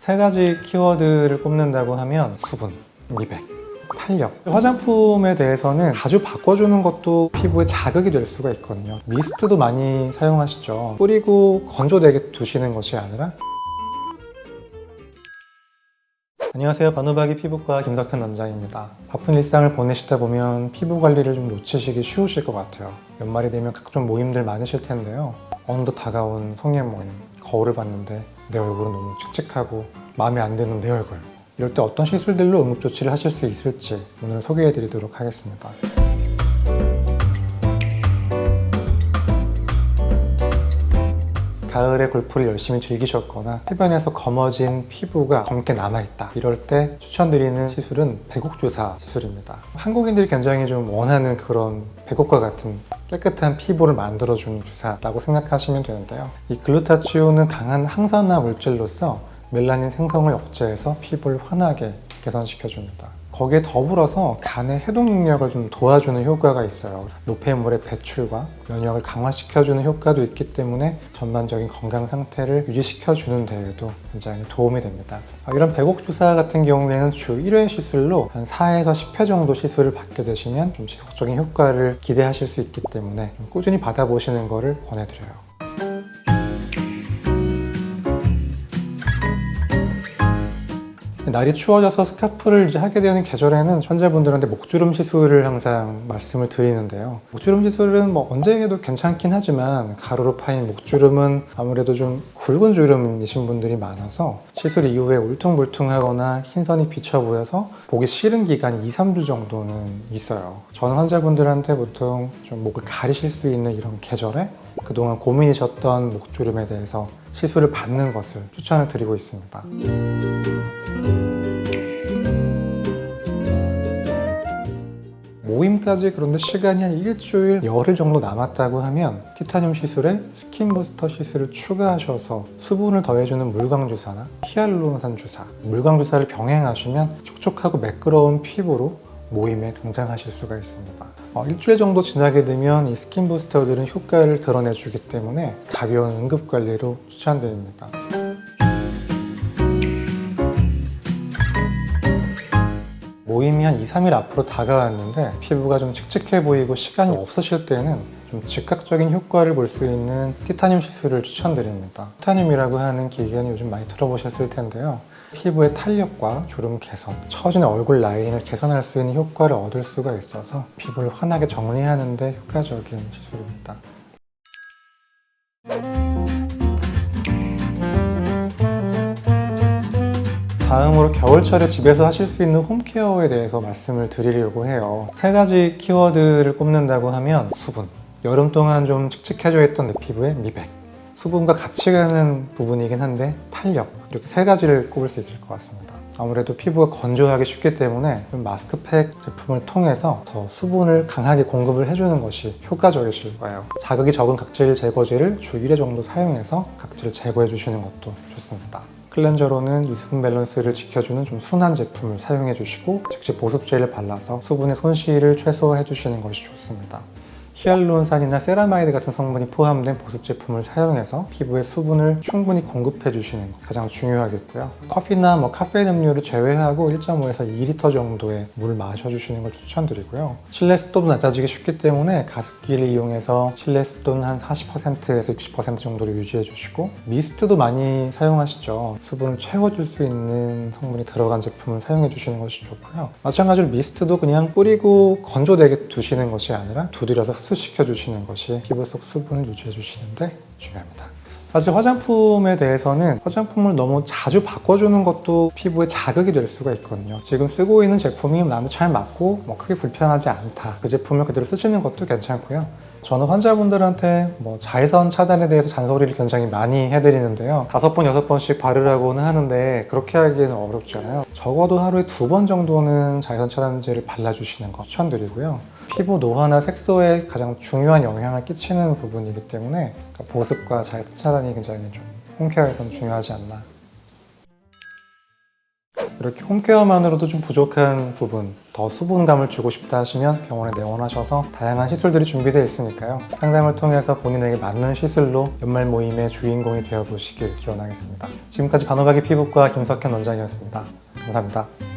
세 가지 키워드를 꼽는다고 하면 수분, 미백, 탄력. 화장품에 대해서는 자주 바꿔주는 것도 피부에 자극이 될 수가 있거든요. 미스트도 많이 사용하시죠. 뿌리고 건조되게 두시는 것이 아니라. 안녕하세요. 바누바기 피부과 김석현 원장입니다. 바쁜 일상을 보내시다 보면 피부 관리를 좀 놓치시기 쉬우실 것 같아요. 연말이 되면 각종 모임들 많으실 텐데요. 어느덧 다가온 송년 모임, 거울을 봤는데 내 얼굴은 너무 칙칙하고 마음에 안 드는 내 얼굴. 이럴 때 어떤 시술들로 응급조치를 하실 수 있을지 오늘 소개해 드리도록 하겠습니다. 가을에 골프를 열심히 즐기셨거나 해변에서 검어진 피부가 검게 남아있다, 이럴 때 추천드리는 시술은 백옥주사 시술입니다. 한국인들이 굉장히 좀 원하는 그런 백옥과 같은 깨끗한 피부를 만들어주는 주사라고 생각하시면 되는데요. 이 글루타치온은 강한 항산화 물질로서 멜라닌 생성을 억제해서 피부를 환하게 개선시켜줍니다. 거기에 더불어서 간의 해독 능력을 좀 도와주는 효과가 있어요. 노폐물의 배출과 면역을 강화시켜주는 효과도 있기 때문에 전반적인 건강 상태를 유지시켜주는 데에도 굉장히 도움이 됩니다. 이런 백옥주사 같은 경우에는 주 1회 시술로 한 4에서 10회 정도 시술을 받게 되시면 좀 지속적인 효과를 기대하실 수 있기 때문에 꾸준히 받아보시는 것을 권해드려요. 날이 추워져서 스카프를 이제 하게 되는 계절에는 환자분들한테 목주름 시술을 항상 말씀을 드리는데요. 목주름 시술은 뭐 언제 해도 괜찮긴 하지만 가루로 파인 목주름은 아무래도 좀 굵은 주름이신 분들이 많아서 시술 이후에 울퉁불퉁하거나 흰선이 비쳐 보여서 보기 싫은 기간이 2-3주 정도는 있어요. 저는 환자분들한테 보통 좀 목을 가리실 수 있는 이런 계절에 그동안 고민이셨던 목주름에 대해서 시술을 받는 것을 추천을 드리고 있습니다. 모임까지 그런데 시간이 한 일주일, 열흘 정도 남았다고 하면 티타늄 시술에 스킨 부스터 시술을 추가하셔서 수분을 더해주는 물광주사나 히알루론산 주사, 물광주사를 병행하시면 촉촉하고 매끄러운 피부로 모임에 등장하실 수가 있습니다. 일주일 정도 지나게 되면 이 스킨 부스터들은 효과를 드러내주기 때문에 가벼운 응급관리로 추천드립니다. 모임이 한 2-3일 앞으로 다가왔는데 피부가 좀 칙칙해 보이고 시간이 없으실 때는 좀 즉각적인 효과를 볼 수 있는 티타늄 시술을 추천드립니다. 티타늄이라고 하는 기계는 요즘 많이 들어보셨을 텐데요. 피부의 탄력과 주름 개선, 처진 얼굴 라인을 개선할 수 있는 효과를 얻을 수가 있어서 피부를 환하게 정리하는 데 효과적인 시술입니다. 다음으로 겨울철에 집에서 하실 수 있는 홈케어에 대해서 말씀을 드리려고 해요. 세 가지 키워드를 꼽는다고 하면 수분, 여름 동안 좀 칙칙해져 있던 내 피부의 미백, 수분과 같이 가는 부분이긴 한데 탄력, 이렇게 세 가지를 꼽을 수 있을 것 같습니다. 아무래도 피부가 건조하기 쉽기 때문에 마스크팩 제품을 통해서 더 수분을 강하게 공급을 해주는 것이 효과적이실 거예요. 자극이 적은 각질 제거제를 주 1회 정도 사용해서 각질을 제거해 주시는 것도 좋습니다. 클렌저로는 이 수분 밸런스를 지켜주는 좀 순한 제품을 사용해 주시고 즉시 보습제를 발라서 수분의 손실을 최소화해 주시는 것이 좋습니다. 히알루론산이나 세라마이드 같은 성분이 포함된 보습 제품을 사용해서 피부에 수분을 충분히 공급해 주시는 것 가장 중요하겠고요. 커피나 카페인 음료를 제외하고 1.5에서 2리터 정도의 물을 마셔주시는 걸 추천드리고요. 실내 습도도 낮아지기 쉽기 때문에 가습기를 이용해서 실내 습도는 한 40%에서 60% 정도로 유지해 주시고 미스트도 많이 사용하시죠. 수분을 채워줄 수 있는 성분이 들어간 제품을 사용해 주시는 것이 좋고요. 마찬가지로 미스트도 그냥 뿌리고 건조되게 두시는 것이 아니라 두드려서 흡수시켜 주시는 것이 피부 속 수분을 유지해 주시는데 중요합니다. 사실 화장품에 대해서는 화장품을 너무 자주 바꿔주는 것도 피부에 자극이 될 수가 있거든요. 지금 쓰고 있는 제품이 나한테 잘 맞고 크게 불편하지 않다, 그 제품을 그대로 쓰시는 것도 괜찮고요. 저는 환자분들한테 자외선 차단에 대해서 잔소리를 굉장히 많이 해드리는데요. 5번, 6번씩 바르라고는 하는데 그렇게 하기에는 어렵잖아요. 적어도 하루에 2번 정도는 자외선 차단제를 발라주시는 거 추천드리고요. 피부 노화나 색소에 가장 중요한 영향을 끼치는 부분이기 때문에 보습과 자외선 차단이 굉장히 좀 홈케어에서는 중요하지 않나. 이렇게 홈케어만으로도 좀 부족한 부분, 더 수분감을 주고 싶다 하시면 병원에 내원하셔서 다양한 시술들이 준비되어 있으니까요. 상담을 통해서 본인에게 맞는 시술로 연말 모임의 주인공이 되어보시길 기원하겠습니다. 지금까지 반호박이 피부과 김석현 원장이었습니다. 감사합니다.